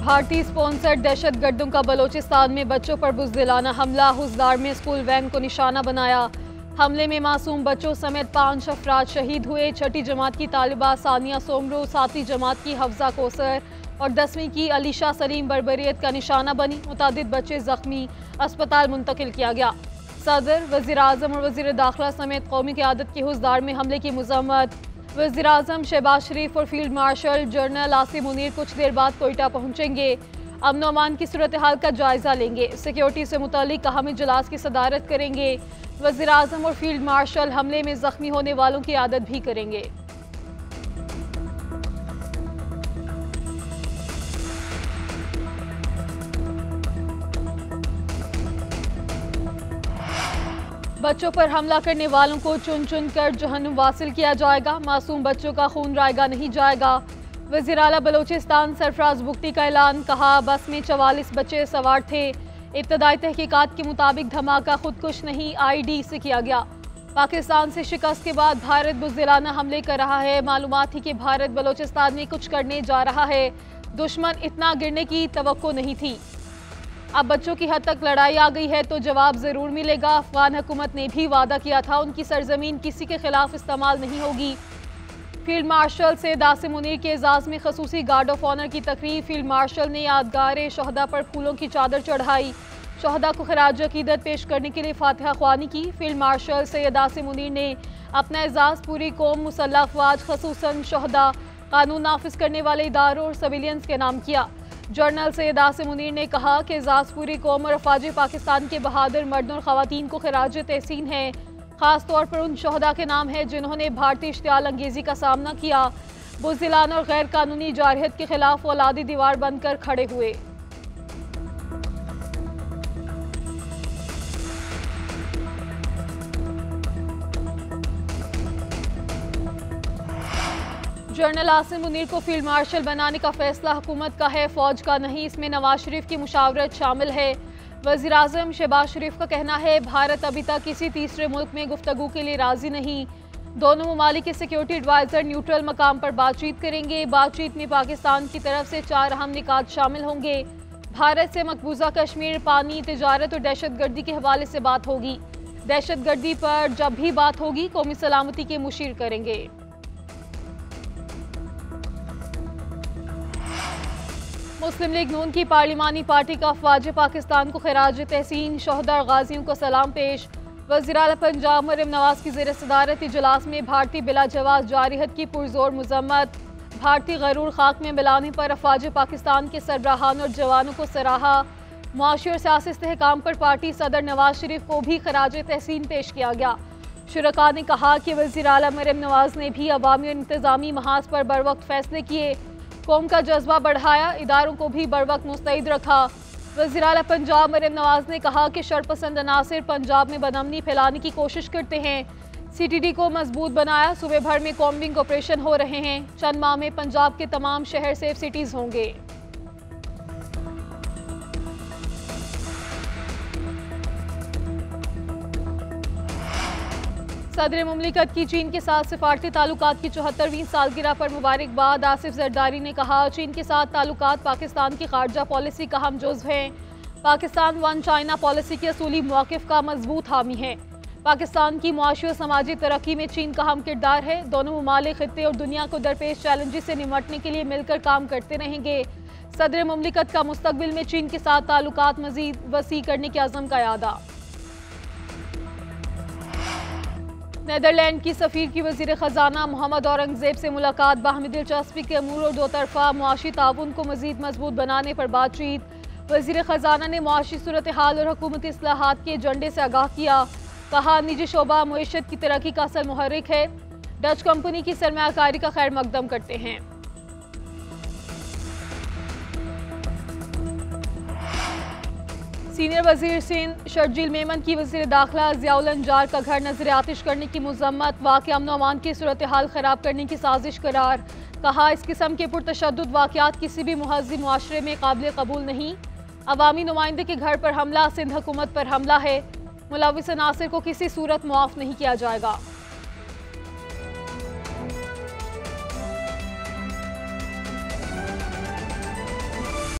भारतीय स्पॉन्सर्ड दहशतगर्दों का बलोचिस्तान में बच्चों पर बुज़दिलाना हमला। हुसदार में स्कूल वैन को निशाना बनाया। हमले में मासूम बच्चों समेत 5 अफराद शहीद हुए। 6ठी जमात की तालिबा सानिया सोमरू, 7वीं जमात की हफ्जा कोसर और 10वीं की अलीशा सलीम बर्बरियत का निशाना बनी। मुतादिद बच्चे जख्मी, अस्पताल मुंतकिल किया गया। सदर, वज़ीर आज़म और वज़ीर दाखिला समेत कौमी क़यादत की हुसदार में हमले की मज़म्मत। वज़ीर आज़म शहबाज शरीफ और field marshal general Asim Munir कुछ देर बाद कोयटा पहुँचेंगे। अमन व अमान की सूरत हाल का जायज़ा लेंगे। सिक्योरिटी से मुतालिक अहम इजलास की सदारत करेंगे। वज़ीर आज़म और फील्ड मार्शल हमले में ज़ख्मी होने वालों की आदत भी करेंगे। बच्चों पर हमला करने वालों को चुन चुन कर जहन्नुम वासिल किया जाएगा। मासूम बच्चों का खून रायगा नहीं जाएगा। वज़ीर आला बलोचिस्तान सरफराज बुख्ती का ऐलान। कहा, बस में 44 बच्चे सवार थे। इब्तदाई तहकीकात के मुताबिक धमाका खुदकुश नहीं, IED से किया गया। पाकिस्तान से शिकस्त के बाद भारत बुज़दिलाना हमले कर रहा है। मालूमात थी कि भारत बलोचिस्तान में कुछ करने जा रहा है। दुश्मन इतना गिरने की तवक्को नहीं थी। अब बच्चों की हद तक लड़ाई आ गई है तो जवाब ज़रूर मिलेगा। अफगान हुकूमत ने भी वादा किया था उनकी सरजमीन किसी के खिलाफ इस्तेमाल नहीं होगी। फील्ड मार्शल सैयद आसिम मुनीर के एजाज़ में खसूसी गार्ड ऑफ ऑनर की तकरीब। फील्ड मार्शल ने यादगार शहदा पर फूलों की चादर चढ़ाई। शहदा को खराज अकीदत पेश करने के लिए फातिहा ख्वानी की। फील्ड मार्शल सैयद आसिम मुनीर ने अपना एजाज़ पूरी कौम, मुसल्लह अफवाज, खसूसन शहदा, कानून नाफिज करने वाले इदारों और सिविलियंस के नाम किया। जनरल सैयद आसिम मुनीर ने कहा कि एजाज़ पूरी कौम और अफवाज पाकिस्तान के बहादुर मर्द और ख़वातीन को खिराज तहसीन है। ख़ास तौर पर उन शहदा के नाम है जिन्होंने भारतीय इश्तियाल अंगेज़ी का सामना किया, बुज़दिलाना और गैर कानूनी जारहत के खिलाफ औलादी दीवार बनकर खड़े हुए। जनरल आसिम मुनीर को फील्ड मार्शल बनाने का फैसला हुकूमत का है, फौज का नहीं। इसमें नवाज शरीफ की मुशावरत शामिल है। वज़ीर आज़म शहबाज शरीफ का कहना है, भारत अभी तक किसी तीसरे मुल्क में गुफ्तगू के लिए राजी नहीं। दोनों ममालिक के सिक्योरिटी एडवाइज़र न्यूट्रल मकाम पर बातचीत करेंगे। बातचीत में पाकिस्तान की तरफ से 4 अहम निकात शामिल होंगे। भारत से मकबूजा कश्मीर, पानी, तिजारत और दहशतगर्दी के हवाले से बात होगी। दहशतगर्दी पर जब भी बात होगी कौमी सलामती के मुशीर करेंगे। मुस्लिम लीग नून की पार्लिमानी पार्टी का अफवाज पाकिस्तान को खिराज तहसीन। शहदा गाजियों को सलाम पेश। वज़ीर आला पंजाब मरीम नवाज की ज़ेर सदारत इजलास में भारतीय बिला जवाज़ जारहत की पुरजोर मज़म्मत। भारतीय गरूर खाक में मिलाने पर अफवाज पाकिस्तान के सरबराहान और जवानों को सराहा। मुआशी और सियासी इस्तेहकाम पर पार्टी सदर नवाज शरीफ को भी खिराज तहसीन पेश किया गया। शुरका ने कहा कि वज़ीर आला मरीम नवाज ने भी अवामी और इंतज़ामी महाज पर बर वक्त फैसले किए, कौम का जज्बा बढ़ाया, इदारों को भी बर वक्त मुस्तैद रखा। वज़ीर आला पंजाब मरीम नवाज ने कहा कि शरपसंद अनासिर पंजाब में बदअमनी फैलाने की कोशिश करते हैं। CTD को मजबूत बनाया। सूबे भर में कॉम्बिंग ऑपरेशन हो रहे हैं। चंद माह में पंजाब के तमाम शहर सेफ सिटीज़ होंगे। सदर मुमलिकत की चीन के साथ सिफारती ताल्लुकात की 74वीं सालगिरह पर मुबारकबाद। आसिफ जरदारी ने कहा, चीन के साथ ताल्लुकात पाकिस्तान की खारजा पॉलिसी का हम जुज़्व हैं। पाकिस्तान वन चाइना पॉलिसी के असूली मौक़िफ़ का मजबूत हामी है। पाकिस्तान की मुआशी और समाजी तरक्की में चीन का हम किरदार है। दोनों ममालिक खित्ते और दुनिया को दरपेश चैलेंजेस से निमटने के लिए मिलकर काम करते रहेंगे। सदर मुमलिकत का मुस्तकबिल में चीन के साथ ताल्लुकात मज़ीद वसी करने के अज़म का यादा। नीदरलैंड की सफ़ीर की वज़ीर ख़जाना मोहम्मद औरंगज़ेब से मुलाकात। बाहमी दिलचस्पी के अमूर और दो तरफ़ा मुआशी ताउन को मज़ीद मजबूत बनाने पर बातचीत। वज़ीर ख़जाना ने मुआशी सूरत हाल और हुकूमती इस्लाहात के एजेंडे से आगाह किया। कहा, निजी शोबा मईशत की तरक्की का असल मुहर्रिक है। डच कंपनी की सरमायाकारी का खैर मकदम करते हैं। सीनियर वजीर सिंध शर्जील मेमन की वज़ीर दाखिला ज़ियाउल अंजार का घर नजर आतिश करने की मज़म्मत। वाक़ अमन अमान की सूरत हाल ख़राब करने की साजिश करार। कहा, इस किस्म के पुरतशद्दुद वाक़यात किसी भी मुहज़्ज़िब मुआशरे में काबिल कबूल नहीं। अवामी नुमाइंदे के घर पर हमला सिंध हुकूमत पर हमला है। मुलव्विस अनासिर को किसी सूरत मुआफ़ नहीं किया जाएगा।